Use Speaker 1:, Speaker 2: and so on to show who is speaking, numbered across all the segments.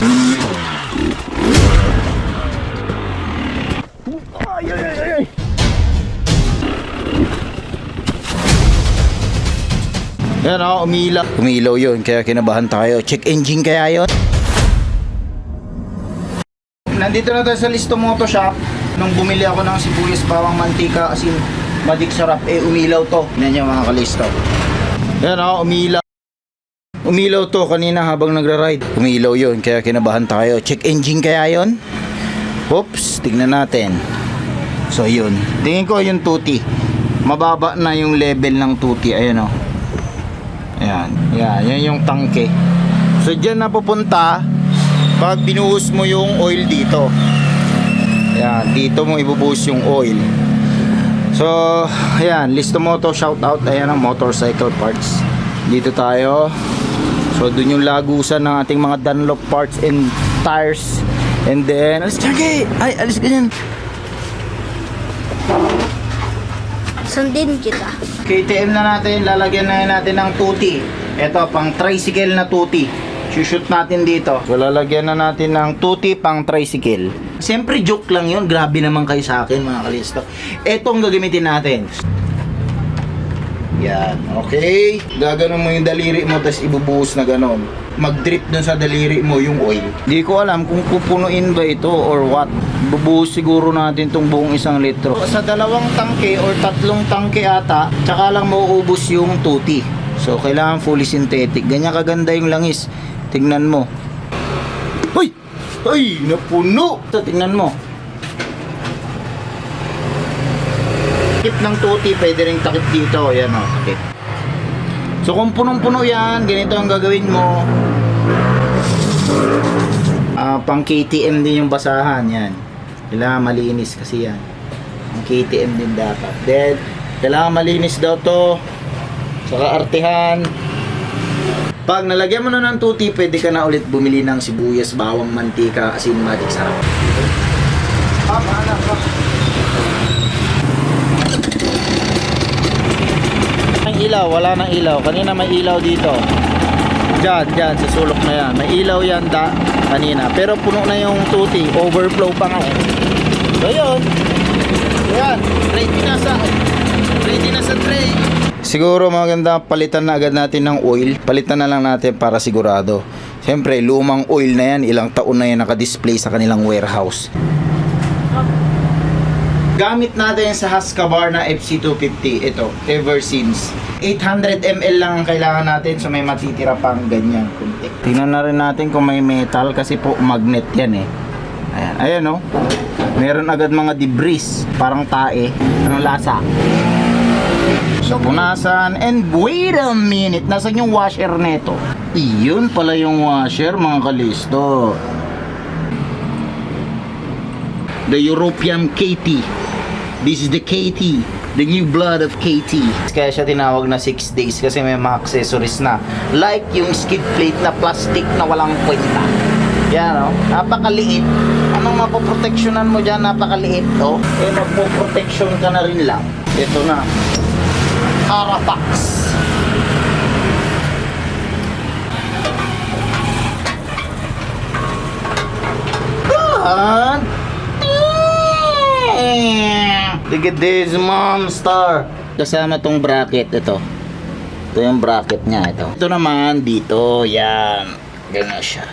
Speaker 1: Ay, ay, ay, ay. Yan o, umilaw. Umilaw yun, kaya kinabahan tayo. Check engine kaya yun? Nandito na tayo sa Listo Moto Shop. Nung bumili ako ng sibuyas, bawang, mantika, asin, magic sarap, umilaw to. Yan yung mga kalisto. Yan o, umilaw. Umilaw to kanina habang nagra-ride. Umilaw yun, kaya kinabahan tayo. Check engine kaya yun? Oops, tignan natin. So yun, tingin ko yung tuti. Mababa na yung level ng tuti. Ayan o. Ayan, yan yung tangke. So dyan na pupunta pag binuhos mo yung oil dito. Ayan, dito mo ibubuhos yung oil. So, ayan, Listo Moto, shout out. Ayan ang motorcycle parts. Dito tayo. So, dun yung lagusan ng ating mga Dunlop parts and tires. And then, alis ka, ay, alis ka dyan.
Speaker 2: Sundin kita.
Speaker 1: KTM na natin, lalagyan na natin ng tuti. Ito, pang tricycle na tuti. Shoot natin dito. So, lalagyan na natin ng tuti pang tricycle. Siyempre, joke lang yun. Grabe naman kayo sa akin, mga kalisto. Ito ang gagamitin natin. Yan, okay. Gaganon mo yung daliri mo, tapos ibubuhos na ganon. Mag-drip dun sa daliri mo yung oil. Hindi ko alam kung pupunuin ba ito or what. Bubuhos siguro natin tong buong 1 litro. Sa 2 tangke or 3 tangke ata, tsaka lang mauubos yung tuti. So, kailangan fully synthetic. Ganyan kaganda yung langis. Tingnan mo. Ay! Ay! Napuno! So, tingnan mo. Takip ng tuti, pwede rin takip dito. Ayan o, takip. So, kung punong-puno yan, ganito ang gagawin mo. Pang KTM din yung basahan. Yan. Kailangan malinis kasi yan. Ang KTM din dapat. Then, kailangan malinis daw to. Saka artehan. Pag nalagyan mo na ng tuti, pwede ka na ulit bumili ng sibuyas, bawang, mantika, asin, magic sarap. Ang ilaw, wala nang ilaw. Kanina may ilaw dito. Diyan, sa sulok na yan. May ilaw yan kanina. Pero puno na yung tuti. Overflow pa nga eh. So yun. Ayan. Ready na sa tray. Siguro maganda palitan na agad natin ng oil. Palitan na lang natin para sigurado. Siyempre, lumang oil na yan. Ilang taon na yan nakadisplay sa kanilang warehouse. Gamit natin sa Husqvarna na FC250. Ito, ever since. 800 ml lang ang kailangan natin. So may matitira pang ganyan. Tingnan na rin natin kung may metal. Kasi po magnet yan eh. Ayan, ayan o. Meron agad mga debris. Parang tae. Anong lasa? So, punasan. And wait a minute. Nasaan yung washer neto? Iyon pala yung washer, mga kalisto. The European KT. This is the KT. The new blood of KT. Kaya siya tinawag na 6 days kasi may mga accessories na. Like yung skid plate na plastic na walang kwenta. Yan o. Napakaliit. Anong mapoproteksyonan mo dyan? Napakaliit o. Magpoproteksyon ka na rin lang. Ito na. Arapax. God. Look at this monster. Kasama tong bracket ito. Ito yung bracket niya ito. Ito naman dito, yan. Ganyan siya.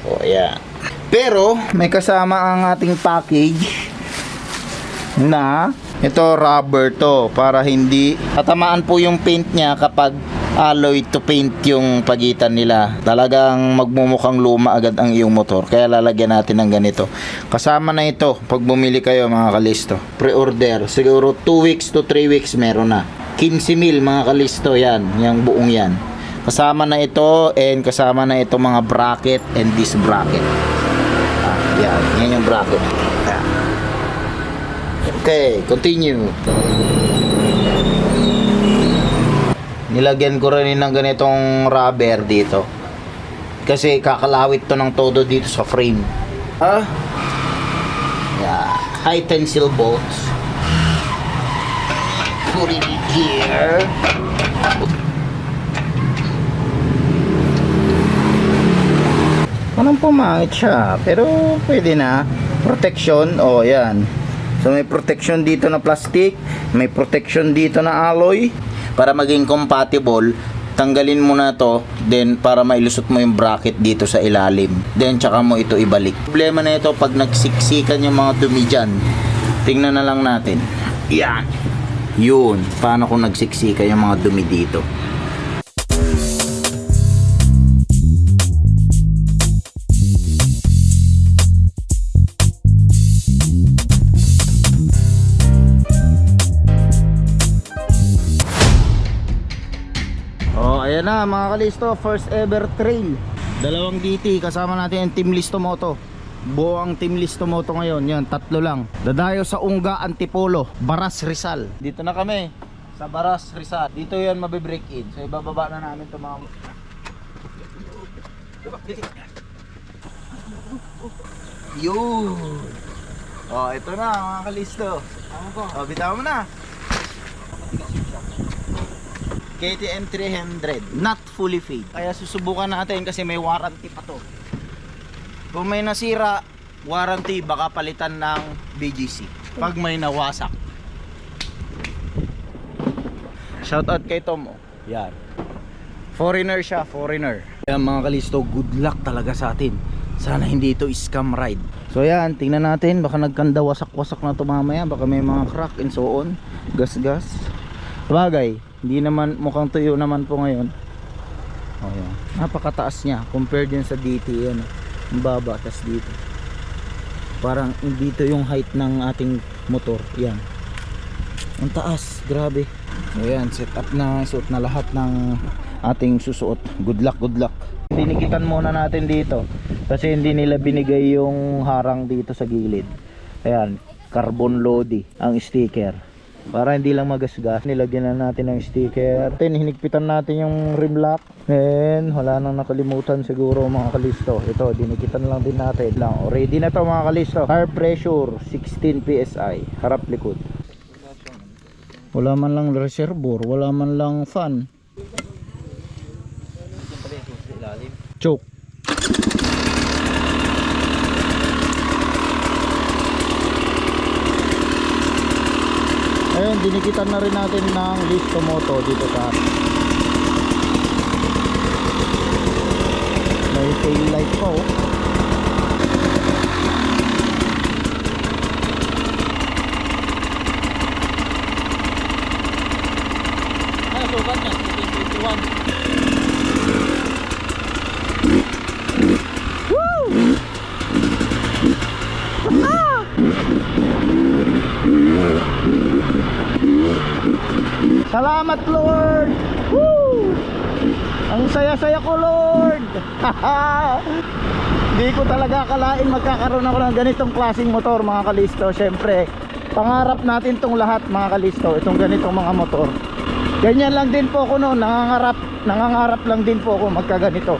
Speaker 1: O yan. Pero may kasama ang ating package na ito rubber to para hindi tatamaan po yung paint niya kapag alloy to paint yung pagitan nila. Talagang magmumukhang luma agad ang iyong motor. Kaya lalagyan natin ng ganito. Kasama na ito pag bumili kayo, mga kalisto. Pre-order. Siguro 2 weeks to 3 weeks meron na. 15,000 mga kalisto yan. Yung buong yan. Kasama na ito and kasama na ito mga bracket and this bracket. Yan. Yan yung bracket. Yan. Okay, continue. Nilagyan ko rin ng ganitong rubber dito. Kasi kakalawit to ng todo dito sa frame. Yeah. High tensile bolts. Put it here. Anong pumangit siya? Pero pwede na. Protection, oh yan. So may protection dito na plastic, may protection dito na alloy. Para maging compatible, tanggalin mo na to, then para mailusot mo yung bracket dito sa ilalim. Then tsaka mo ito ibalik. Problema na ito pag nagsiksikan yung mga dumi dyan. Tingnan na lang natin. Yan. Yun. Paano kung nagsiksika yung mga dumi dito? Ayan na mga kalisto, first ever trail. Dalawang DT, kasama natin yung Team Listo Moto. Buo ang Team Listo Moto ngayon, yan, 3 lang. Dadayo sa Ungga, Antipolo, Baras, Rizal. Dito na kami, sa Baras, Rizal. Dito yan mabibreak in. So ibababa na namin ito mga... Yun! Oh, ito na mga kalisto. Oh, bitaw mo na. KTM 300, not fully fade. Kaya susubukan natin kasi may warranty pa to. Kung may nasira, warranty baka palitan ng BGC. Pag may nawasak. Shoutout kay Tom. Yan. Foreigner siya, foreigner. Yan mga kalisto, good luck talaga sa atin. Sana hindi ito scam ride. So yan, tingnan natin. Baka nagkanda wasak-wasak na ito mamaya. Baka may mga crack and so on. Gas-gas. Sabagay, hindi naman, mukhang tuyo naman po ngayon. Oh, yan. Napakataas niya compared din sa DT yan. Ang baba, tas dito parang dito yung height ng ating motor. Yan, ang taas, grabe. So yan, set up na, suot na lahat ng ating susuot. Good luck, good luck. Dinikitan muna natin dito kasi hindi nila binigay yung harang dito sa gilid. Ayan, carbon lodi ang sticker. Para hindi lang magasgas, nilagyan na natin ng sticker. Then hinigpitan natin yung rim lock. And wala nang nakalimutan siguro mga kalisto. Ito, dinikitan lang din natin lang. Ready na to mga kalisto. Tire pressure 16 PSI, harap likod. Wala man lang reservoir, wala man lang fan. Choke. Ayun, dinikitan na rin natin ng Listo Moto dito sa may tail light po. Ay, sukat niya, 21. Salamat Lord. Woo! Ang saya-saya ko Lord. Hindi ko talaga akalain magkakaroon ako ng ganitong klaseng motor mga kalisto. Siyempre pangarap natin tong lahat mga kalisto, itong ganitong mga motor. Ganyan lang din po ako noon, nangangarap lang din po ako magkaganito.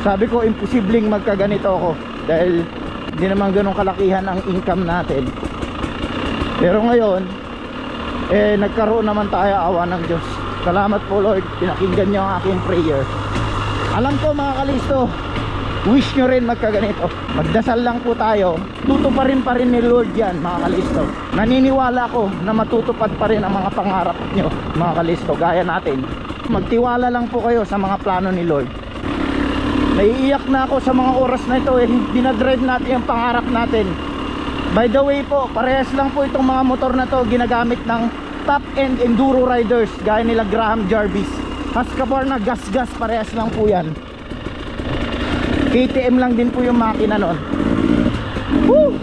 Speaker 1: Sabi ko imposibleng magkaganito ako dahil hindi naman ganun kalakihan ang income natin. Pero ngayon nagkaroon naman tayo, awa ng Diyos. Salamat po Lord, pinakinggan niyo ang aking prayer. Alam ko mga kalisto, wish nyo rin magkaganito. Magdasal lang po tayo, tutuparin pa rin ni Lord yan mga kalisto. Naniniwala ko na matutupad pa rin ang mga pangarap nyo mga kalisto, gaya natin. Magtiwala lang po kayo sa mga plano ni Lord. Naiiyak na ako sa mga oras na ito, dinadrive natin yung pangarap natin. By the way po, parehas lang po itong mga motor na to ginagamit ng top end enduro riders gaya nila Graham Jarvis. Husqvarna gas-gas, parehas lang po yan. KTM lang din po yung makina nun. Woo!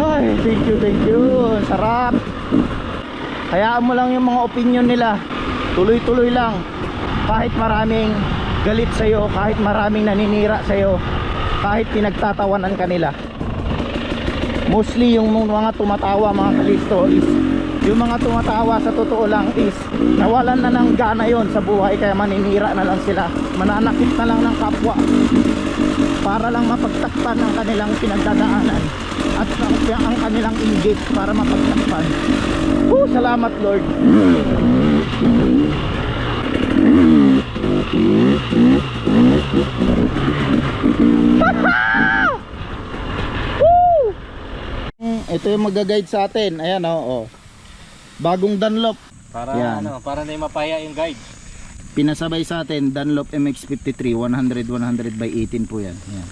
Speaker 1: Ay, thank you. Sarap. Hayaan mo lang yung mga opinion nila. Tuloy-tuloy lang. Kahit maraming galit sa'yo, kahit maraming naninira sa'yo, kahit pinagtatawanan ka nila. Mostly yung mga tumatawa mga kalisto is yung mga tumatawa sa totoo lang is nawalan na ng gana yon sa buhay, kaya maninira na lang sila, mananakit na lang ng kapwa para lang mapagtakpan ang kanilang pinagdadaanan at ang kanilang inggit para mapagtakpan. Salamat Lord. Ito yung mag-guide sa atin. Ayan oh. Bagong Dunlop.
Speaker 3: Para
Speaker 1: Yan.
Speaker 3: para na mapaya yung guide.
Speaker 1: Pinasabay sa atin Dunlop MX-53 100 by 18 po yan. Ayan.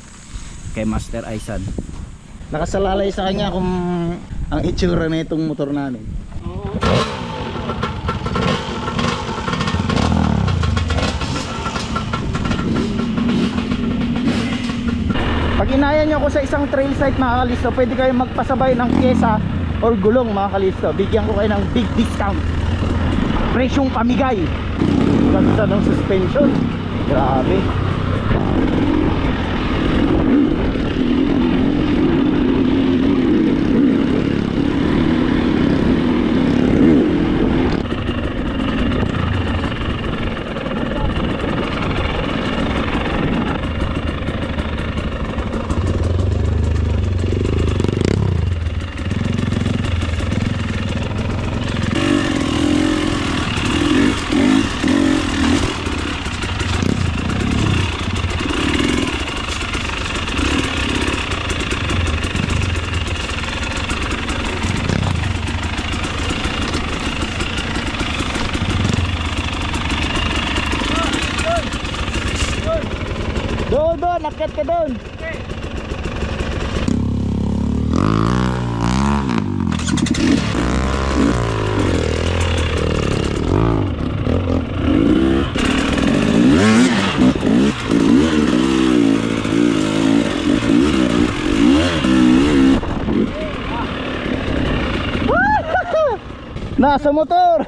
Speaker 1: Kay Master Aisan. Nakasalalay sa kanya kung ang itsura na itong motor namin. Pag inaya nyo ako sa isang trail site mga kalisto, pwede kayo magpasabay ng pyesa or gulong mga kalisto. Bigyan ko kayo ng big discount. Presyong pamigay. Ganda ng suspension. Grabe. Doon, akyat ka doon. Nasa motor.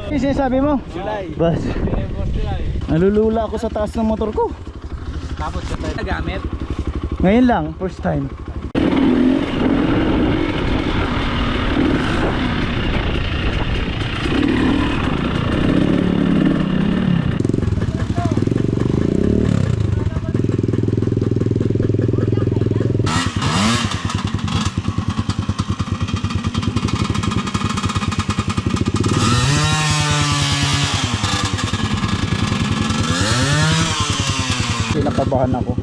Speaker 1: Ano sinasabi mo?
Speaker 3: July.
Speaker 1: Bas.
Speaker 3: July.
Speaker 1: Nalulula ako sa taas ng motor ko.
Speaker 3: Tapos sa tayo nagamit.
Speaker 1: Ngayon lang, first time. Kinakabahan ako.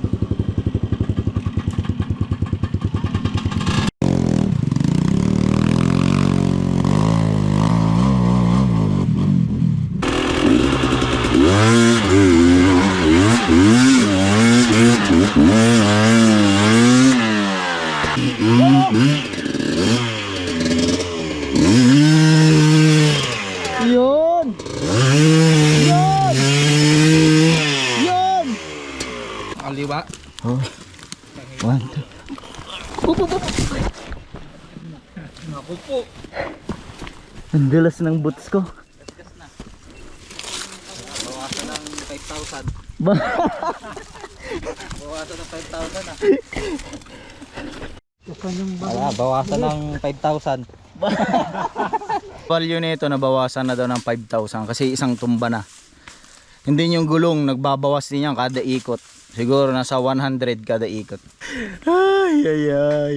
Speaker 1: Yun! Yun! Yun!
Speaker 3: Kaliwa.
Speaker 1: Oh. One, two.
Speaker 3: Ako po.
Speaker 1: Ang dulas ng boots ko.
Speaker 3: Bawasan ng 5,000.
Speaker 1: Ba-
Speaker 3: Bawasan ng 5,000 ah. Wala, bawasan ng 5,000.
Speaker 1: Value nito nabawasan na daw ng 5,000 kasi isang tumba na. Hindi yung gulong, nagbabawas din yan kada ikot. Siguro nasa 100 kada ikot. Ay, ay, ay.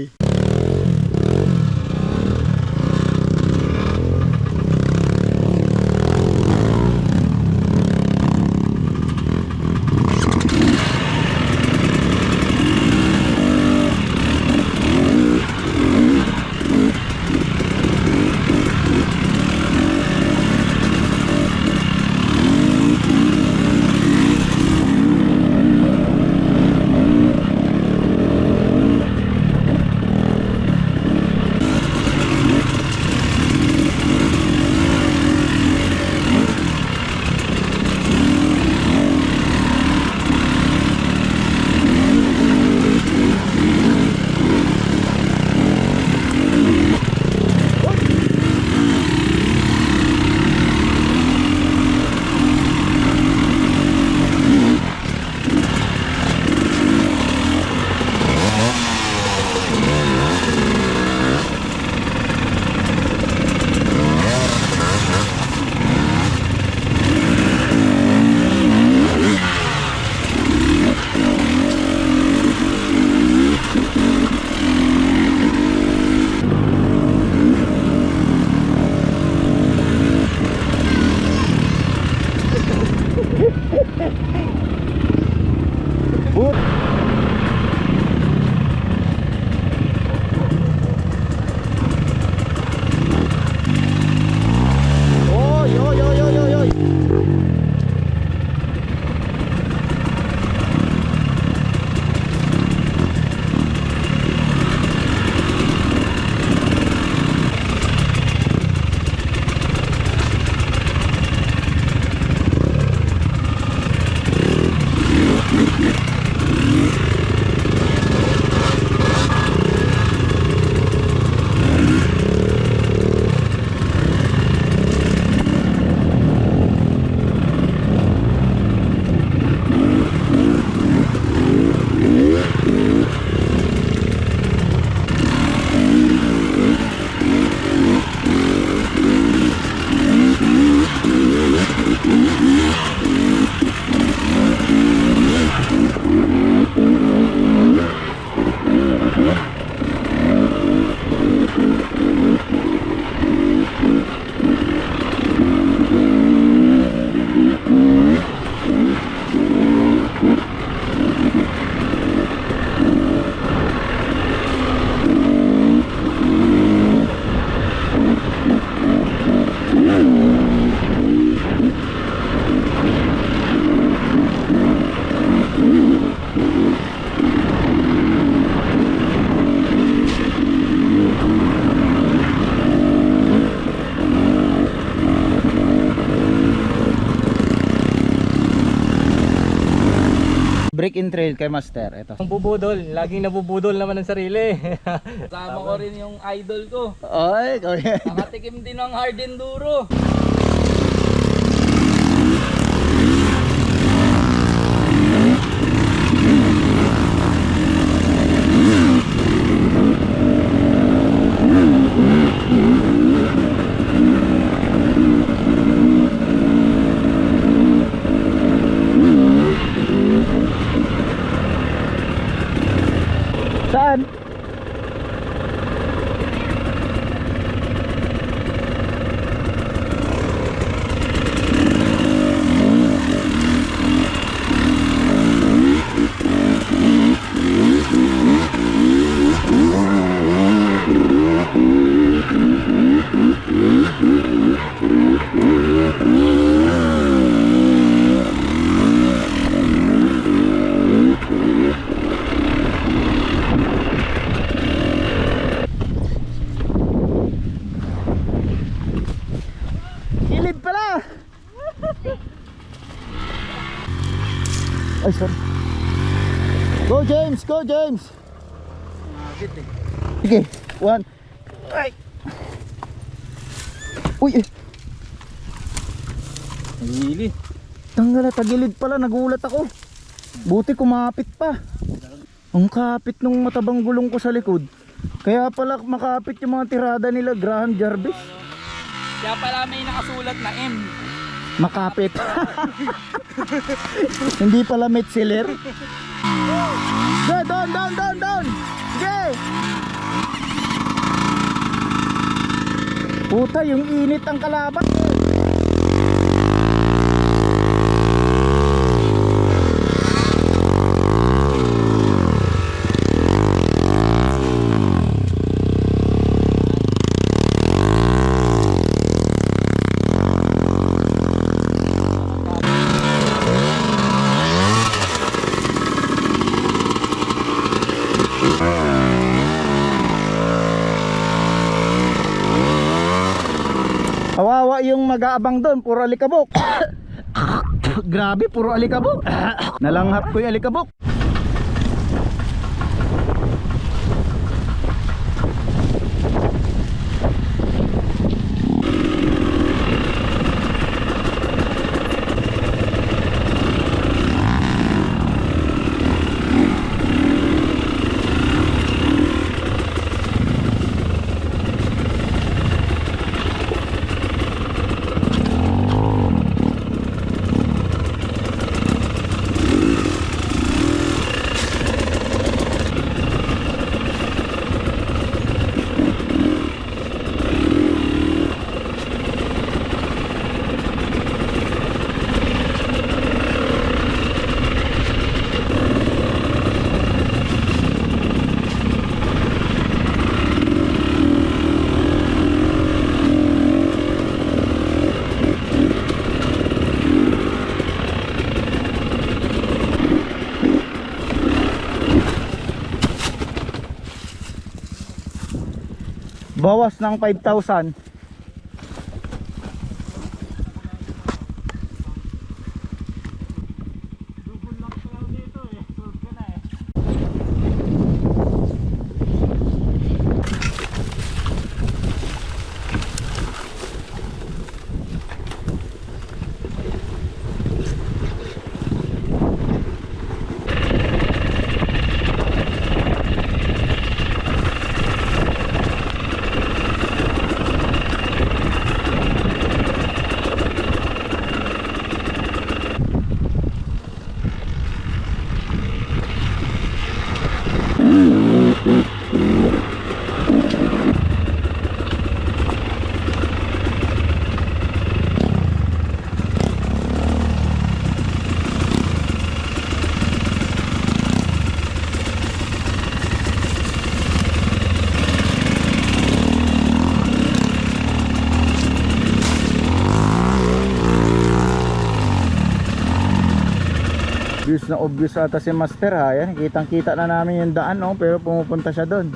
Speaker 1: Break in trail kay Master. Ito.
Speaker 4: Ang bubudol, laging nabubudol naman ng sarili.
Speaker 3: Kasama ko rin yung idol ko.
Speaker 1: Oy, okay.
Speaker 3: Nakatikim din ng hard enduro.
Speaker 1: Saan? Gilid pala! Ay, sorry. Go James! Go James! Sige, one. Ay! Uy!
Speaker 3: Hili.
Speaker 1: Tanggal, tagilid pala, nagulat ako. Buti kumapit pa. Ang kapit nung matabang gulong ko sa likod. Kaya pala makapit yung mga tirada nila Graham Jarvis.
Speaker 3: Kaya pala may nakasulat na M.
Speaker 1: Makapit. Hindi pala Metzeler. Go, down. Sige. Puta, yung init ang kalaban. Kawawa yung mag-aabang doon, puro alikabok. Grabe, puro alikabok. Nalanghap ko yung alikabok. Bawas ng 5,000. Obvious ata si Master ha. Yan, kitang kita na namin yung daan no, pero pumupunta siya doon.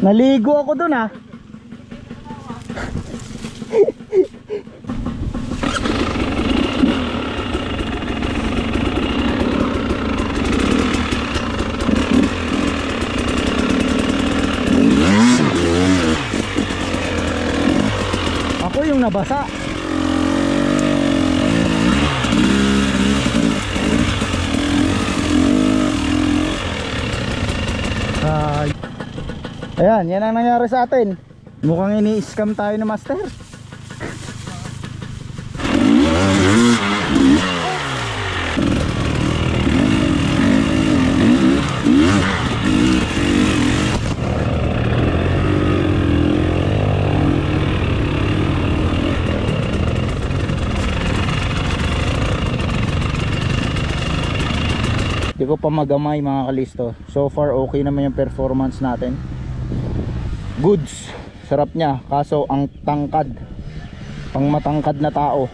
Speaker 1: Naligo ako dun ah. Ako yung nabasa. Ayan, yan ang nangyari sa atin. Mukhang ini-scam tayo ni Master. Hindi ko pa magamay mga kalisto. So far okay naman yung performance natin. Goods, sarap niya. Kaso ang tangkad, pang matangkad na tao.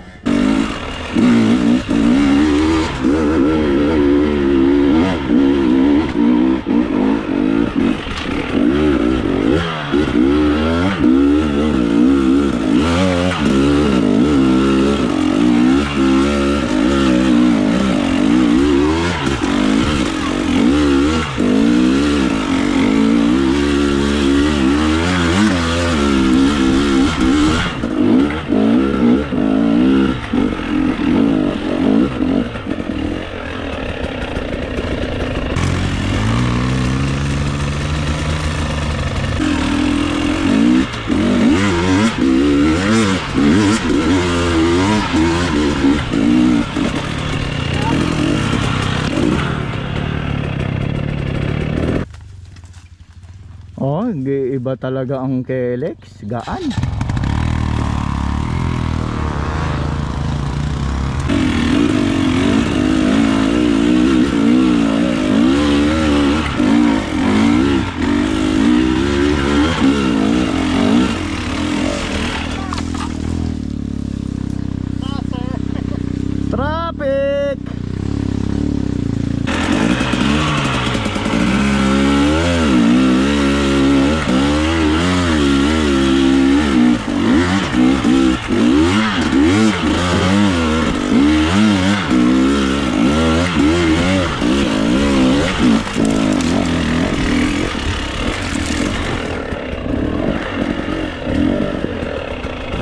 Speaker 1: Oh, iba talaga ang Kelex, gaan. Traffic.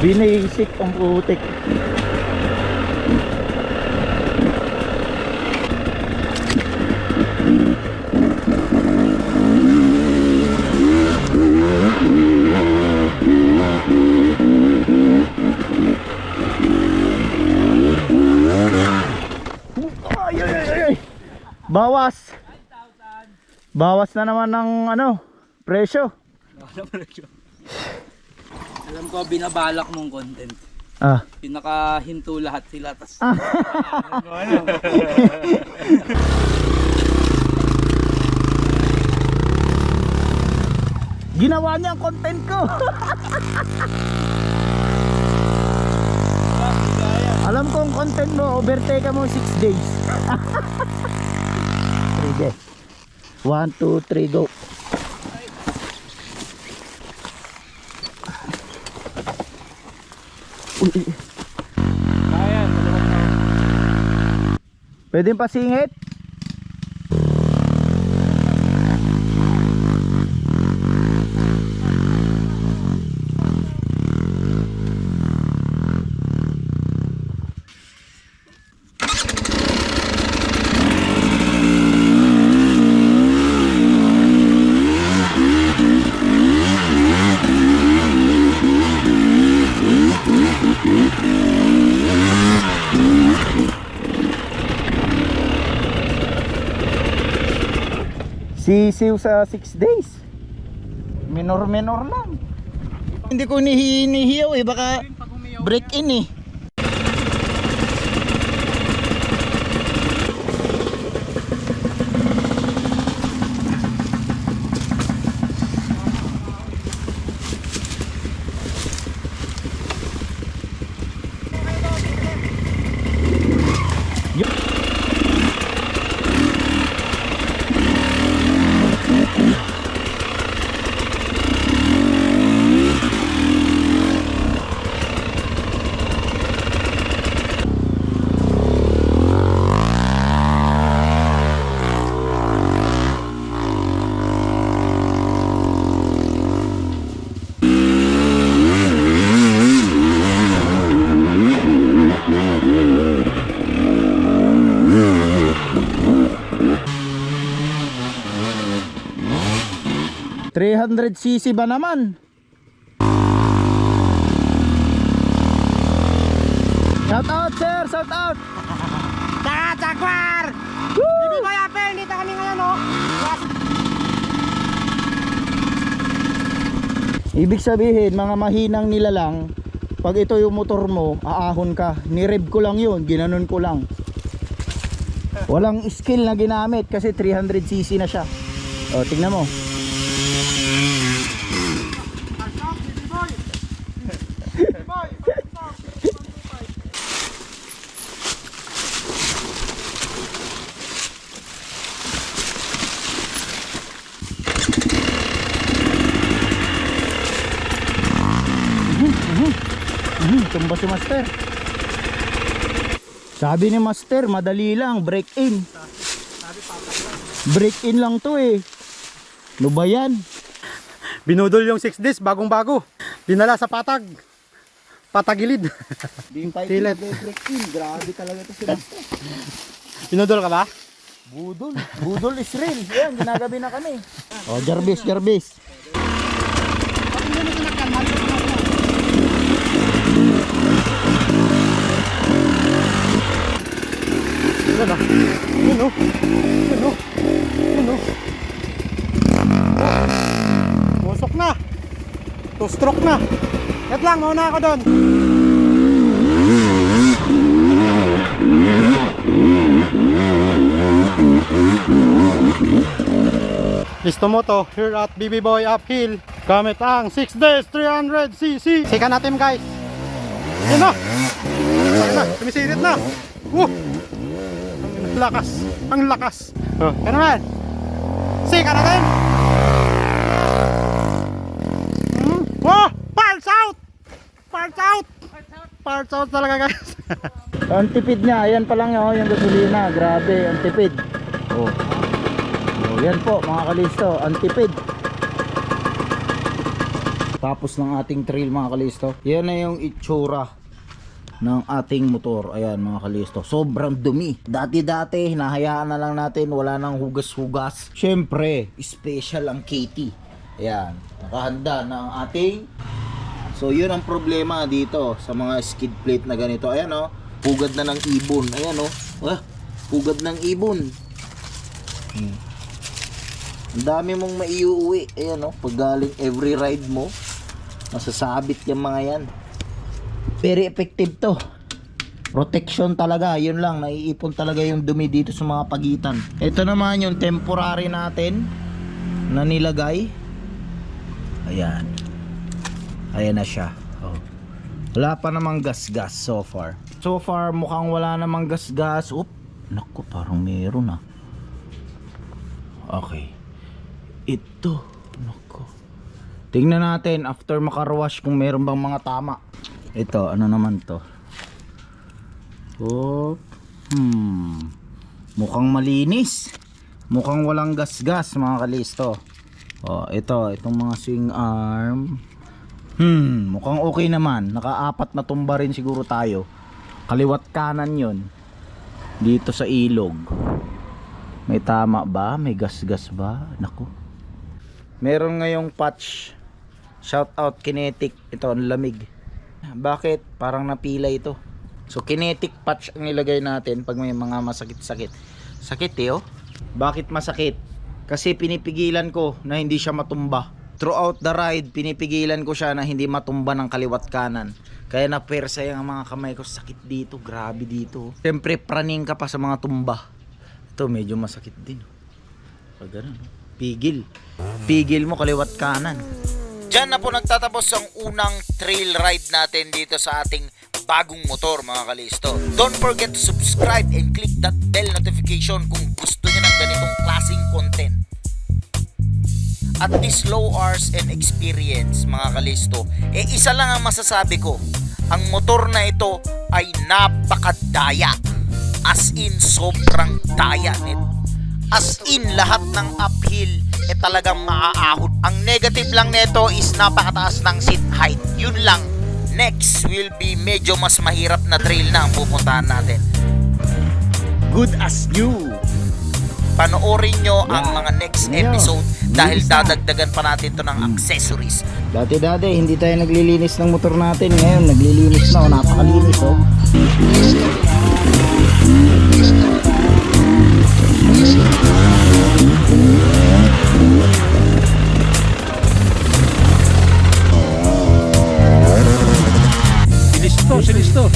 Speaker 1: Biniisik ang putik. Ay, ay, ay, ay. Bawas. Bawas na naman ng ano, presyo.
Speaker 3: Alam ko, binabalak mong content.
Speaker 1: Ah.
Speaker 3: Pinakahinto lahat sila. Tas,
Speaker 1: Ginawa niya ang content ko. Alam ko ang content mo, overtake mo 6 days. 3 days. 1, 2, 3, go.
Speaker 4: Ayan, maluwag na.
Speaker 1: Pwede pasingit? Sisiw sa 6 days. Minor lang. Hindi ko hinihiyaw eh, baka break in eh. 300cc ba naman? Shout out sir, shout out.
Speaker 5: Jaguar! Bibi Boy Apple, dito kami ngayon, oh.
Speaker 1: Ibig sabihin, mga mahinang nilalang, pag ito yung motor mo, aahon ka. Ni-rev ko lang yun, ginanon ko lang. Walang skill na ginamit kasi 300cc na siya. O, tignan mo. Tumba si Master. Sabi ni Master, madali lang, break in. Break in lang to eh. Ano ba yan?
Speaker 5: Binudol yung 6 disc, bagong bago. Dinala sa patag. Patagilid. Tilet.
Speaker 1: Break in, grabe talaga to si Master.
Speaker 5: Binudol ka ba?
Speaker 1: Budol, budol is real. Yan, ginagabi na kami. Oh, Jarvis, Jarvis.
Speaker 5: Yun o. Yun o. Yun o. Yun o. Musok na. 2 stroke na. Wait lang, mauna ako doon. Listo mo to, here at BB Boy Uphill. Gamit ang 6 days 300cc. Sika natin guys. Yun na. Ayun na, sumisirit na. Ang lakas. Ang lakas. Oh, yan naman. Sika natin. Oh, parts out. Parts out. Parts out talaga guys.
Speaker 1: Ang tipid niya, ayan pa lang yun, yung gasolina. Grabe, ang tipid. Oh. Oh, yan po mga kalisto, ang tipid. Tapos ng ating trail mga kalisto. Yan na yung itsura ng ating motor. Ayan mga kalisto, sobrang dumi. Dati hinahayaan na lang natin, wala nang hugas-hugas. Syempre, special ang KT. Ayan, nakahanda na ang ating. So yun ang problema dito sa mga skid plate na ganito. Ayan o, pugad na ng ibon. Ayan o, pugad ng ibon. Ang dami mong maiuwi. Ayan o, pag galing every ride mo, masasabit yung mga yan. Very effective to. Protection talaga, yun lang, naiipon talaga yung dumi dito sa mga pagitan. Ito naman yung temporary natin na nilagay. Ayan. Ayan na siya. Oh. Wala pa namang gas-gas so far. So far mukhang wala namang gas-gas. Oop, naku, parang meron ah. Okay. Ito, naku. Tingnan natin after makaruwash kung meron bang mga tama. Ito, ano naman to? Oh, mukhang malinis. Mukhang walang gas-gas mga kalisto. Oh, itong mga swing arm. Mukhang okay naman. Naka-4 na tumba rin siguro tayo. Kaliwat kanan yon. Dito sa ilog. May tama ba? May gas-gas ba? Naku. Meron ngayong patch. Shout out Kinetic. Ito ang lamig. Bakit? Parang napila ito. So Kinetic patch ang nilagay natin pag may mga masakit-sakit. Sakit eh oh. Bakit masakit? Kasi pinipigilan ko na hindi siya matumba. Throughout the ride, pinipigilan ko siya na hindi matumba ng kaliwat kanan. Kaya napersa yung mga kamay ko. Sakit dito, grabe dito. Siyempre, praning ka pa sa mga tumba. Ito, medyo masakit din. Pag ganun, pigil. Pigil mo kaliwat kanan. Diyan na po nagtatapos ang unang trail ride natin dito sa ating bagong motor mga kalisto. Don't forget to subscribe and click that bell notification kung gusto nyo ng ganitong klaseng content. At this low hours and experience mga kalisto, isa lang ang masasabi ko. Ang motor na ito ay napakadaya. As in sobrang daya nito. As in lahat ng uphill talagang maaahon. Ang negative lang nito is napakataas ng seat height. Yun lang. Next will be medyo mas mahirap na trail na ang pupuntahan natin. Good as new.
Speaker 6: panoorin nyo ang mga next episode dahil dadagdagan pa natin to ng accessories.
Speaker 1: Dati hindi tayo naglilinis ng motor natin. Ngayon naglilinis na, napakalinis oh.
Speaker 4: Silisto.